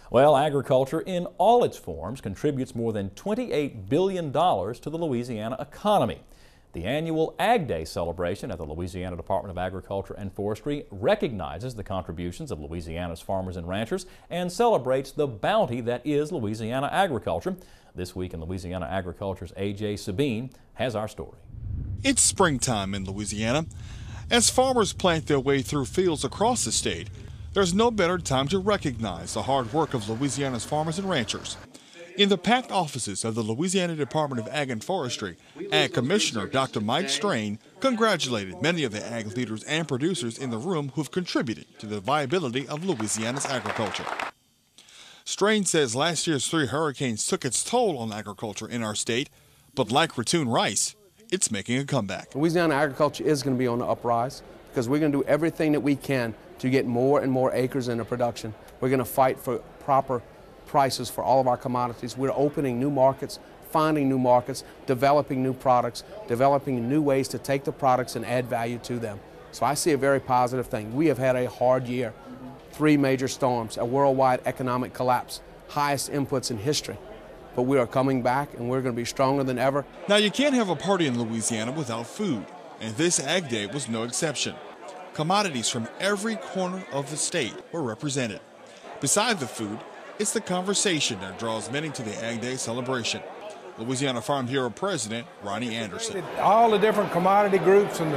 Well, agriculture in all its forms contributes more than $28 billion to the Louisiana economy. The annual Ag Day celebration at the Louisiana Department of Agriculture and Forestry recognizes the contributions of Louisiana's farmers and ranchers and celebrates the bounty that is Louisiana agriculture. This week in Louisiana Agriculture's A.J. Sabine has our story. It's springtime in Louisiana. As farmers plant their way through fields across the state, there's no better time to recognize the hard work of Louisiana's farmers and ranchers. In the packed offices of the Louisiana Department of Ag and Forestry, Ag Commissioner Dr. Mike Strain congratulated many of the ag leaders and producers in the room who've contributed to the viability of Louisiana's agriculture. Strain says last year's 3 hurricanes took its toll on agriculture in our state, but like ratoon rice, it's making a comeback. Louisiana agriculture is going to be on the uprise because we're going to do everything that we can to get more and more acres into production. We're going to fight for proper prices for all of our commodities. We're opening new markets, finding new markets, developing new products, developing new ways to take the products and add value to them. So I see a very positive thing. We have had a hard year. 3 major storms, a worldwide economic collapse, highest inputs in history. But we are coming back and we're going to be stronger than ever. Now you can't have a party in Louisiana without food, and this Ag Day was no exception. Commodities from every corner of the state were represented. Beside the food, it's the conversation that draws many to the Ag Day celebration. Louisiana Farm Bureau President Ronnie Anderson. All the different commodity groups and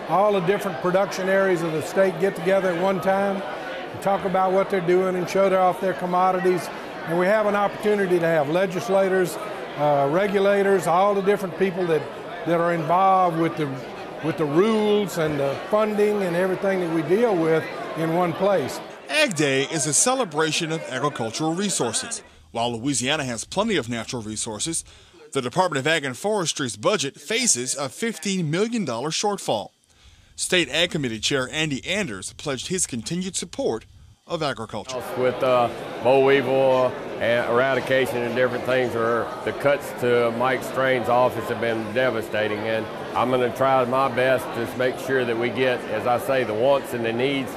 all the different production areas of the state get together at one time and talk about what they're doing and show off their commodities. And we have an opportunity to have legislators, regulators, all the different people that are involved with the rules and the funding and everything that we deal with in one place. Ag Day is a celebration of agricultural resources. While Louisiana has plenty of natural resources, the Department of Ag and Forestry's budget faces a $15 million shortfall. State Ag Committee Chair Andy Anders pledged his continued support of agriculture. With boll weevil and eradication and different things, the cuts to Mike Strain's office have been devastating, and I'm going to try my best to make sure that we get, as I say, the wants and the needs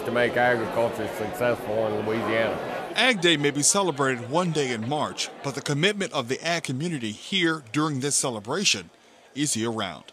to make agriculture successful in Louisiana. Ag Day may be celebrated one day in March, but the commitment of the ag community here during this celebration is year-round.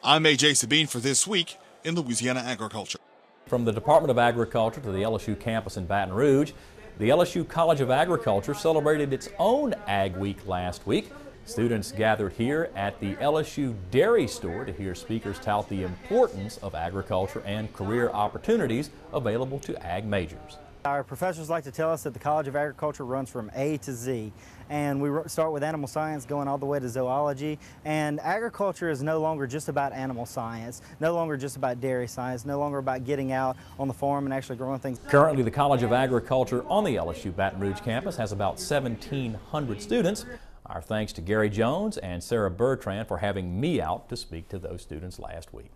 I'm A.J. Sabine for This Week in Louisiana Agriculture. From the Department of Agriculture to the LSU campus in Baton Rouge, the LSU College of Agriculture celebrated its own Ag Week last week. Students gathered here at the LSU Dairy Store to hear speakers tout the importance of agriculture and career opportunities available to ag majors. Our professors like to tell us that the College of Agriculture runs from A to Z, and we start with animal science going all the way to zoology, and agriculture is no longer just about animal science, no longer just about dairy science, no longer about getting out on the farm and actually growing things. Currently, the College of Agriculture on the LSU Baton Rouge campus has about 1,700 students. Our thanks to Gary Jones and Sarah Bertrand for having me out to speak to those students last week.